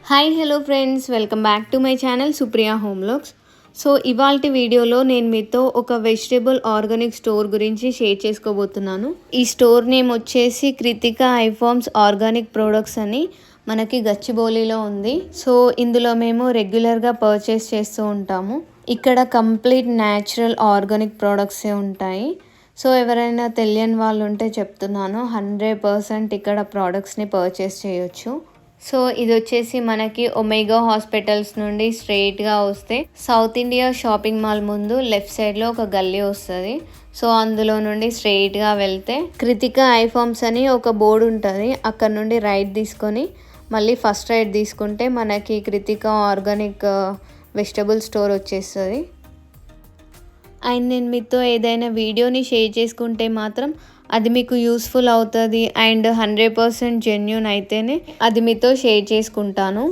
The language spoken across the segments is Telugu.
Hi hello friends, welcome back to my channel Supriya home vlogs. So ఇవాల్టి వీడియోలో నేను మీతో ఒక వెజిటేబుల్ ఆర్గానిక్ స్టోర్ గురించి షేర్ చేసుకోబోతున్నాను. ఈ స్టోర్ నేమ్ వచ్చేసి కృతికా ఐఫార్మ్స్ ఆర్గానిక్ ప్రొడక్ట్స్ అని మనకి గచ్చిబౌలిలో ఉంది. సో ఇందులో మేము రెగ్యులర్గా పర్చేస్ చేస్తూ ఉంటాము. ఇక్కడ కంప్లీట్ న్యాచురల్ ఆర్గానిక్ ప్రోడక్ట్సే ఉంటాయి. సో ఎవరైనా తెలియని వాళ్ళు ఉంటే చెప్తున్నాను, 100% ఇక్కడ ప్రోడక్ట్స్ని పర్చేస్ చేయొచ్చు. సో ఇది వచ్చేసి మనకి ఒమేగా హాస్పిటల్స్ నుండి స్ట్రెయిట్గా వస్తే సౌత్ ఇండియా షాపింగ్ మాల్ ముందు లెఫ్ట్ సైడ్లో ఒక గల్లీ వస్తుంది. సో అందులో నుండి స్ట్రెయిట్గా వెళ్తే కృతికా ఐఫార్మ్స్ అని ఒక బోర్డు ఉంటుంది. అక్కడ నుండి రైట్ తీసుకొని మళ్ళీ ఫస్ట్ రైట్ తీసుకుంటే మనకి కృతికా ఆర్గానిక్ వెజిటబుల్ స్టోర్ వచ్చేస్తుంది. అండ్ నేను మీతో ఏదైనా వీడియోని షేర్ చేసుకుంటే మాత్రం అది మీకు యూస్ఫుల్ అవుతుంది అండ్ 100% జెన్యూన్ అయితేనే అది మీతో షేర్ చేసుకుంటాను.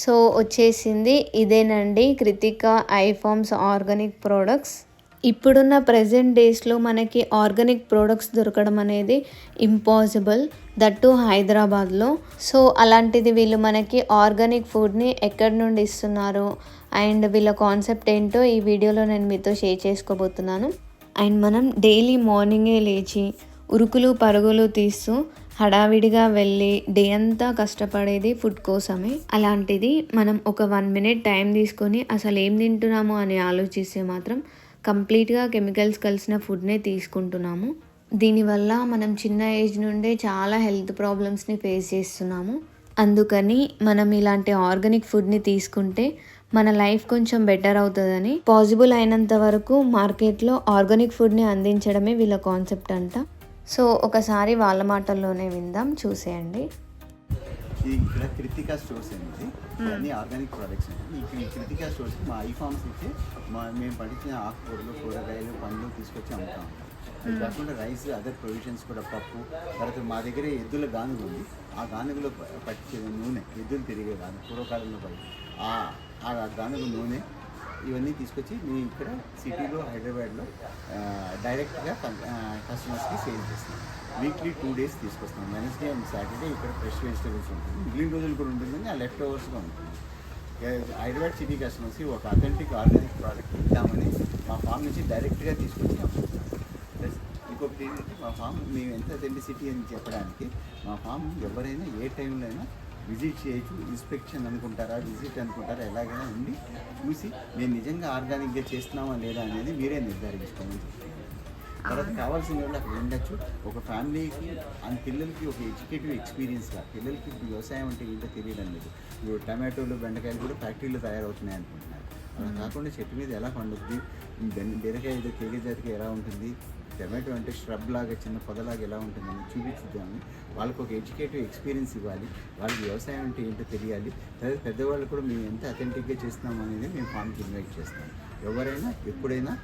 సో వచ్చేసింది ఇదేనండి కృతికా ఐఫార్మ్స్ ఆర్గానిక్ ప్రోడక్ట్స్. ఇప్పుడున్న ప్రజెంట్ డేస్లో మనకి ఆర్గానిక్ ప్రోడక్ట్స్ దొరకడం అనేది ఇంపాసిబుల్, దట్టు హైదరాబాద్లో. సో అలాంటిది వీళ్ళు మనకి ఆర్గానిక్ ఫుడ్ని ఎక్కడి నుండి ఇస్తున్నారు అండ్ వీళ్ళ కాన్సెప్ట్ ఏంటో ఈ వీడియోలో నేను మీతో షేర్ చేసుకోబోతున్నాను. అండ్ మనం డైలీ మార్నింగే లేచి ఉరుకులు పరుగులు తీస్తూ హడావిడిగా వెళ్ళి డే అంతా కష్టపడేది ఫుడ్ కోసమే. అలాంటిది మనం ఒక 1 minute టైం తీసుకొని అసలు ఏం తింటున్నామో అని ఆలోచిస్తే మాత్రం కంప్లీట్గా కెమికల్స్ కలిసిన ఫుడ్నే తీసుకుంటున్నాము. దీనివల్ల మనం చిన్న ఏజ్ నుండే చాలా హెల్త్ ప్రాబ్లమ్స్ని ఫేస్ చేస్తున్నాము. అందుకని మనం ఇలాంటి ఆర్గానిక్ ఫుడ్ని తీసుకుంటే మన లైఫ్ కొంచెం బెటర్ అవుతుందని పాసిబుల్ అయినంత వరకు మార్కెట్లో ఆర్గానిక్ ఫుడ్ని అందించడమే వీళ్ళ కాన్సెప్ట్ అంట. సో ఒకసారి వాళ్ళ మాటల్లోనే విందాం, చూసేయండి. ఇక్కడ కృతికా స్టోర్స్ అనేది అన్ని ఆర్గానిక్ ప్రోడక్ట్స్ ఉంటాయి. ఈ కృతికా స్టోర్స్ మా ఐఫార్మ్స్ అయితే మేము పండించిన ఆకుకూరలు, కూరగాయలు, పండ్లు తీసుకొచ్చి అమ్ముతా ఉంటాం. అది కాకుండా రైస్, అదర్ ప్రొవిజన్స్ కూడా, పప్పు. తర్వాత మా దగ్గర ఎద్దుల గానుగు ఉంది. ఆ గానుగులో పట్టించే నూనె, ఎద్దులు తిరిగే గానుగు పూర్వకాలంలో పడి ఆ గానుగు నూనె ఇవన్నీ తీసుకొచ్చి మేము ఇక్కడ సిటీలో హైదరాబాద్లో డైరెక్ట్గా కస్టమర్స్కి సేల్ చేస్తాం. వీక్లీ 2 days తీసుకొస్తాం. వెనస్డే అండ్ సాటర్డే ఇక్కడ ఫ్రెష్ వెజిటబుల్స్ ఉంటుంది. మిగిలిన రోజులు కూడా ఉంటుంది, ఆ లెఫ్ట్ ఓవర్స్గా ఉంటుంది. హైదరాబాద్ సిటీ కస్టమర్స్కి ఒక అథెంటిక్ ఆర్గానిక్ ప్రోడక్ట్ ఇద్దామని మా ఫామ్ నుంచి డైరెక్ట్గా తీసుకొచ్చి అమ్ముతాం. ప్లస్ ఇంకొకటి ఏంటంటే మా ఫామ్ మేము ఎంత అథెంటిసిటీ అని చెప్పడానికి మా ఫామ్ ఎవరైనా ఏ టైంలో అయినా విజిట్ చేయొచ్చు. ఇన్స్పెక్షన్ అనుకుంటారా, విజిట్ అనుకుంటారా, ఎలాగైనా ఉండి చూసి మేము నిజంగా ఆర్గానిక్గా చేస్తున్నామా లేదా అనేది మీరే నిర్ధారించుకోమని. తర్వాత కావాల్సిన వాళ్ళు అక్కడ ఉండొచ్చు. ఒక ఫ్యామిలీకి అండ్ పిల్లలకి ఒక ఎడ్యుకేటివ్ ఎక్స్పీరియన్స్గా, పిల్లలకి వ్యవసాయం అంటే ఏంటో తెలియడం లేదు. ఇప్పుడు టమాటోలు, బెండకాయలు కూడా ఫ్యాక్టరీలో తయారవుతున్నాయి అనుకుంటున్నారు. అలా కాకుండా చెట్టు మీద ఎలా పండుద్ది, బీరకాయ ఏదో తీగజాతికి ఎలా ఉంటుంది, టమాటో అంటే ష్రబ్ లాగా చిన్న పొదలాగా ఎలా ఉంటుందని చూపించుద్దామని వాళ్ళకు ఒక ఎడ్యుకేటివ్ ఎక్స్పీరియన్స్ ఇవ్వాలి. వాళ్ళకి వ్యవసాయం అంటే ఏంటో తెలియాలి. తర్వాత పెద్దవాళ్ళు కూడా మేము ఎంత అథెంటిక్గా చేస్తున్నాం అనేది మేము ఫామ్కి ఇన్వైట్ చేస్తాం. ఎవరైనా ఎప్పుడైనా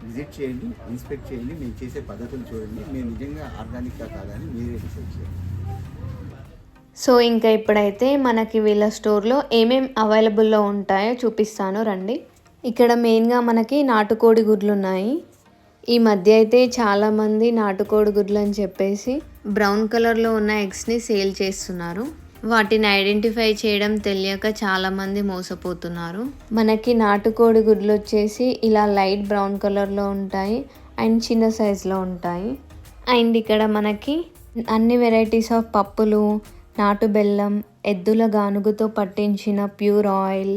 విజిట్ చేయండి, ఇన్స్పెక్ట్ చేయండి, మేము చేసే పద్ధతులు చూడండి. మేము నిజంగా ఆర్గానిక్గా కాదని మీరే డిసైడ్ చేయండి. సో ఇంకా ఇప్పుడైతే మనకి వీళ్ళ స్టోర్లో ఏమేమి అవైలబుల్లో ఉంటాయో చూపిస్తాను రండి. ఇక్కడ మెయిన్గా మనకి నాటుకోడి గుడ్లు ఉన్నాయి. ఈ మధ్య అయితే చాలామంది నాటుకోడి గుడ్లు అని చెప్పేసి బ్రౌన్ కలర్లో ఉన్న ఎగ్స్ని సేల్ చేస్తున్నారు. వాటిని ఐడెంటిఫై చేయడం తెలియక చాలామంది మోసపోతున్నారు. మనకి నాటుకోడి గుడ్లు వచ్చేసి ఇలా లైట్ బ్రౌన్ కలర్లో ఉంటాయి అండ్ చిన్న సైజులో ఉంటాయి. అండ్ ఇక్కడ మనకి అన్ని వెరైటీస్ ఆఫ్ పప్పులు, నాటు బెల్లం, ఎద్దుల గానుగుతో పట్టించిన ప్యూర్ ఆయిల్,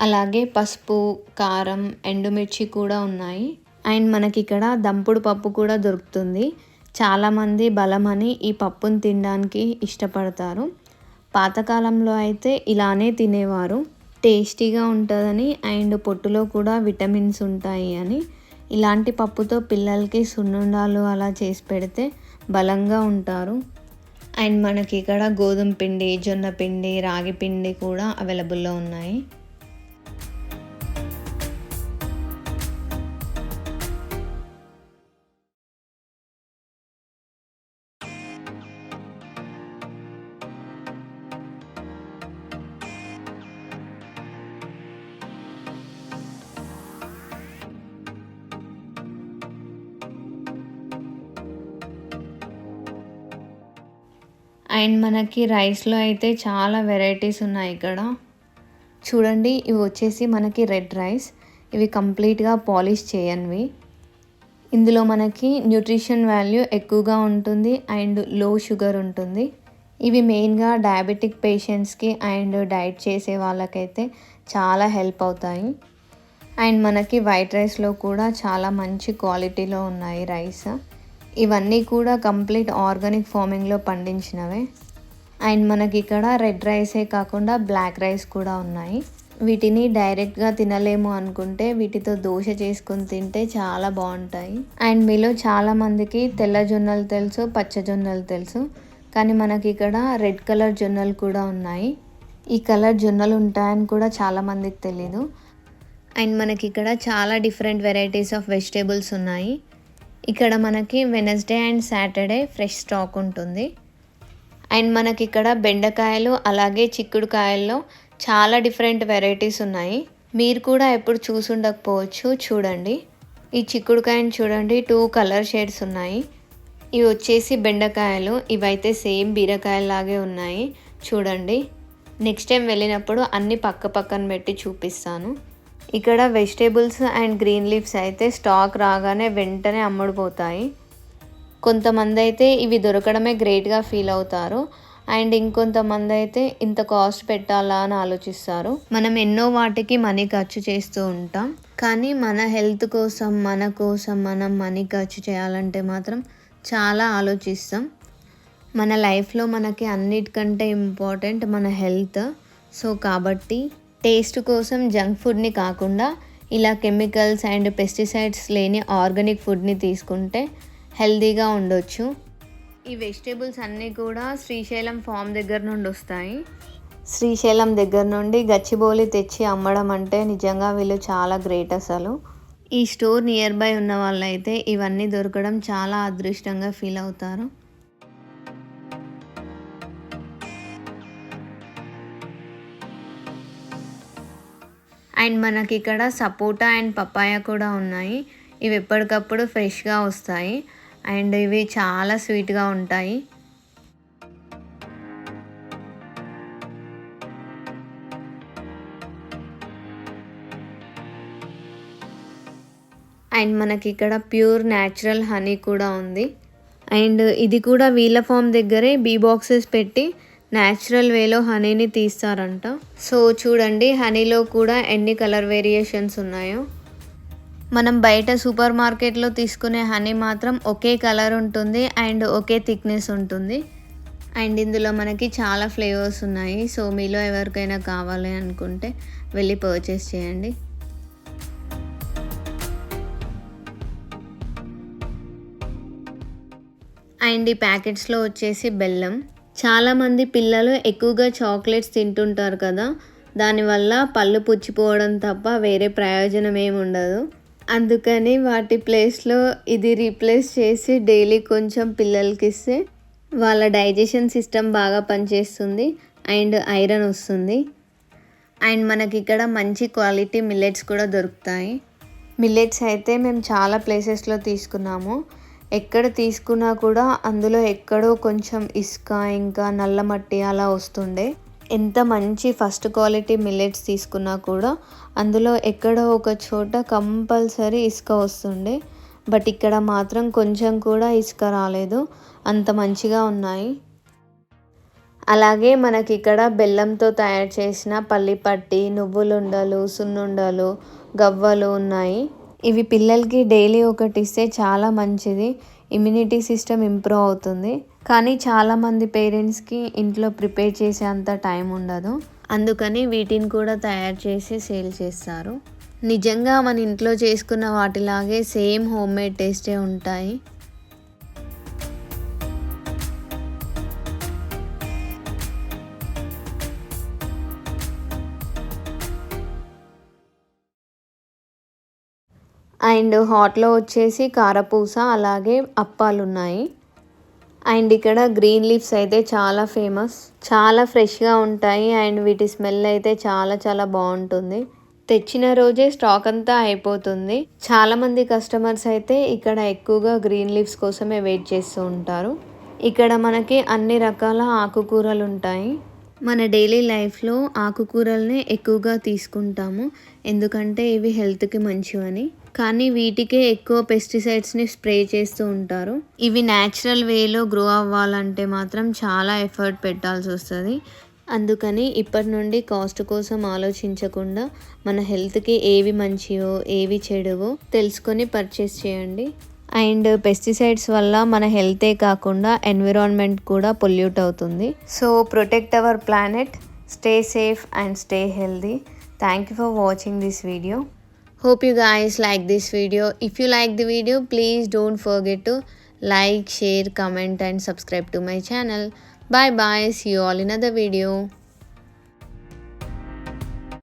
అలాగే పసుపు, కారం, ఎండుమిర్చి కూడా ఉన్నాయి. అండ్ మనకి ఇక్కడ దంపుడు పప్పు కూడా దొరుకుతుంది. చాలామంది బలమని ఈ పప్పును తినడానికి ఇష్టపడతారు. పాతకాలంలో అయితే ఇలానే తినేవారు, టేస్టీగా ఉంటుందని అండ్ పొట్టులో కూడా విటమిన్స్ ఉంటాయి అని. ఇలాంటి పప్పుతో పిల్లలకి సున్నుండాలు అలా చేసి పెడితే బలంగా ఉంటారు. అండ్ మనకి ఇక్కడ గోధుమ పిండి, జొన్న పిండి, రాగి పిండి కూడా అవైలబుల్లో ఉన్నాయి. అండ్ మనకి రైస్లో అయితే చాలా వెరైటీస్ ఉన్నాయి ఇక్కడ. చూడండి, ఇవి వచ్చేసి మనకి రెడ్ రైస్. ఇవి కంప్లీట్గా పాలిష్ చేయనివి. ఇందులో మనకి న్యూట్రిషన్ వాల్యూ ఎక్కువగా ఉంటుంది అండ్ లో షుగర్ ఉంటుంది. ఇవి మెయిన్గా డయాబెటిక్ పేషెంట్స్కి అండ్ డైట్ చేసే వాళ్ళకైతే చాలా హెల్ప్ అవుతాయి. అండ్ మనకి వైట్ రైస్లో కూడా చాలా మంచి క్వాలిటీలో ఉన్నాయి రైస్. ఇవన్నీ కూడా కంప్లీట్ ఆర్గానిక్ ఫార్మింగ్లో పండించినవే. అండ్ మనకి ఇక్కడ రెడ్ రైసే కాకుండా బ్లాక్ రైస్ కూడా ఉన్నాయి. వీటిని డైరెక్ట్గా తినలేము అనుకుంటే వీటితో దోశ చేసుకొని తింటే చాలా బాగుంటాయి. అండ్ మీలో చాలామందికి తెల్ల జొన్నలు తెలుసు, పచ్చ జొన్నలు తెలుసు, కానీ మనకి ఇక్కడ రెడ్ కలర్ జొన్నలు కూడా ఉన్నాయి. ఈ కలర్ జొన్నలు ఉంటాయని కూడా చాలామందికి తెలీదు. అండ్ మనకి ఇక్కడ చాలా డిఫరెంట్ వెరైటీస్ ఆఫ్ వెజిటేబుల్స్ ఉన్నాయి. ఇక్కడ మనకి Wednesday and Saturday fresh stock ఉంటుంది. అండ్ మనకి ఇక్కడ బెండకాయలు అలాగే చిక్కుడుకాయల్లో చాలా డిఫరెంట్ వెరైటీస్ ఉన్నాయి. మీరు కూడా ఎప్పుడు చూసుండకపోవచ్చు. చూడండి, ఈ చిక్కుడుకాయని చూడండి, 2 కలర్ షేడ్స్ ఉన్నాయి. ఇవి వచ్చేసి బెండకాయలు. ఇవైతే సేమ్ బీరకాయలాగే ఉన్నాయి. చూడండి, నెక్స్ట్ టైం వెళ్ళినప్పుడు అన్ని పక్క పక్కన పెట్టి చూపిస్తాను. ఇక్కడ వెజిటేబుల్స్ అండ్ గ్రీన్ లీవ్స్ అయితే స్టాక్ రాగానే వెంటనే అమ్ముడుపోతాయి. కొంతమంది అయితే ఇవి దొరకడమే గ్రేట్గా ఫీల్ అవుతారు. అండ్ ఇంకొంతమంది అయితే ఇంత కాస్ట్ పెట్టాలా అని ఆలోచిస్తారు. మనం ఎన్నో వాటికి మనీ ఖర్చు చేస్తూ ఉంటాం, కానీ మన హెల్త్ కోసం మనం మనీ ఖర్చు చేయాలంటే మాత్రం చాలా ఆలోచిస్తాం. మన లైఫ్లో మనకి అన్నిటికంటే ఇంపార్టెంట్ మన హెల్త్. సో కాబట్టి టేస్ట్ కోసం జంక్ ఫుడ్ని కాకుండా ఇలా కెమికల్స్ అండ్ పెస్టిసైడ్స్ లేని ఆర్గానిక్ ఫుడ్ని తీసుకుంటే హెల్తీగా ఉండొచ్చు. ఈ వెజిటేబుల్స్ అన్నీ కూడా శ్రీశైలం ఫామ్ దగ్గర నుండి వస్తాయి. శ్రీశైలం దగ్గర నుండి గచ్చిబౌలి తెచ్చి అమ్మడం అంటే నిజంగా వీళ్ళు చాలా గ్రేట్ అసలు. ఈ స్టోర్ నియర్ బై ఉన్న వాళ్ళైతే ఇవన్నీ దొరకడం చాలా అదృష్టంగా ఫీల్ అవుతారు. అండ్ మనకి ఇక్కడ సపోటా అండ్ పపాయ కూడా ఉన్నాయి. ఇవి ఎప్పటికప్పుడు ఫ్రెష్గా వస్తాయి అండ్ ఇవి చాలా స్వీట్గా ఉంటాయి. అండ్ మనకి ఇక్కడ ప్యూర్ న్యాచురల్ హనీ కూడా ఉంది. అండ్ ఇది కూడా వీళ్ళ ఫామ్ దగ్గరే బీ బాక్సెస్ పెట్టి న్యాచురల్ వేలో హనీని తీస్తారంట. సో చూడండి, హనీలో కూడా ఎన్ని కలర్ వేరియేషన్స్ ఉన్నాయో. మనం బయట సూపర్ మార్కెట్లో తీసుకునే హనీ మాత్రం ఒకే కలర్ ఉంటుంది అండ్ ఒకే థిక్నెస్ ఉంటుంది. అండ్ ఇందులో మనకి చాలా ఫ్లేవర్స్ ఉన్నాయి. సో మీలో ఎవరికైనా కావాలి అనుకుంటే వెళ్ళి పర్చేస్ చేయండి. అండ్ ఈ ప్యాకెట్స్లో వచ్చేసి బెల్లం. చాలామంది పిల్లలు ఎక్కువగా చాక్లెట్స్ తింటుంటారు కదా, దానివల్ల పళ్ళు పుచ్చిపోవడం తప్ప వేరే ప్రయోజనం ఏమి ఉండదు. అందుకని వాటి ప్లేస్లో ఇది రీప్లేస్ చేసి డైలీ కొంచెం పిల్లలకి ఇస్తే వాళ్ళ డైజెషన్ సిస్టమ్ బాగా పనిచేస్తుంది అండ్ ఐరన్ వస్తుంది. అండ్ మనకి ఇక్కడ మంచి క్వాలిటీ మిల్లెట్స్ కూడా దొరుకుతాయి. మిల్లెట్స్ అయితే మేము చాలా ప్లేసెస్లో తీసుకున్నాము. ఎక్కడ తీసుకున్నా కూడా అందులో ఎక్కడో కొంచెం ఇసుక ఇంకా నల్ల మట్టి అలా వస్తుండే. ఎంత మంచి ఫస్ట్ క్వాలిటీ మిల్లెట్స్ తీసుకున్నా కూడా అందులో ఎక్కడో ఒక చోట కంపల్సరీ ఇసుక వస్తుండే. బట్ ఇక్కడ మాత్రం కొంచెం కూడా ఇసుక రాలేదు, అంత మంచిగా ఉన్నాయి. అలాగే మనకి ఇక్కడ బెల్లంతో తయారు చేసిన పల్లిపట్టి, నువ్వులుండలు, సున్నుండలు, గవ్వలు ఉన్నాయి. ఇవి పిల్లలకి డైలీ ఒకటి ఇస్తే చాలా మంచిది, ఇమ్యూనిటీ సిస్టమ్ ఇంప్రూవ్ అవుతుంది. కానీ చాలామంది పేరెంట్స్కి ఇంట్లో ప్రిపేర్ చేసే అంత టైం ఉండదు, అందుకని వీటిని కూడా తయారు చేసి సేల్ చేస్తారు. నిజంగా మన ఇంట్లో చేసుకున్న వాటిలాగే సేమ్ హోమ్ మేడ్ టేస్టే ఉంటాయి. అండ్ హాట్లో వచ్చేసి కారపూస అలాగే అప్పాలు ఉన్నాయి. అండ్ ఇక్కడ గ్రీన్ లీవ్స్ అయితే చాలా ఫేమస్, చాలా ఫ్రెష్గా ఉంటాయి అండ్ వీటి స్మెల్ అయితే చాలా చాలా బాగుంటుంది. తెచ్చిన రోజే స్టాక్ అంతా అయిపోతుంది. చాలామంది కస్టమర్స్ అయితే ఇక్కడ ఎక్కువగా గ్రీన్ లీవ్స్ కోసమే వెయిట్ చేస్తూ ఉంటారు. ఇక్కడ మనకి అన్ని రకాల ఆకుకూరలు ఉంటాయి. మన డైలీ లైఫ్లో ఆకుకూరల్ని ఎక్కువగా తీసుకుంటాము, ఎందుకంటే ఇవి హెల్త్కి మంచివని. కానీ వీటికే ఎక్కువ పెస్టిసైడ్స్ని స్ప్రే చేస్తూ ఉంటారు. ఇవి న్యాచురల్ వేలో గ్రో అవ్వాలంటే మాత్రం చాలా ఎఫర్ట్ పెట్టాల్సి వస్తుంది. అందుకని ఇప్పటి నుండి కాస్ట్ కోసం ఆలోచించకుండా మన హెల్త్కి ఏవి మంచివో ఏవి చెడువో తెలుసుకొని పర్చేస్ చేయండి. అండ్ పెస్టిసైడ్స్ వల్ల మన హెల్తే కాకుండా ఎన్విరాన్మెంట్ కూడా పొల్యూట్ అవుతుంది. So protect our planet, stay safe and stay healthy. Thank you for watching this video. Hope you guys like this video. If you like the video, please don't forget to like, share, comment and subscribe to my channel. Bye bye. See you all in another video.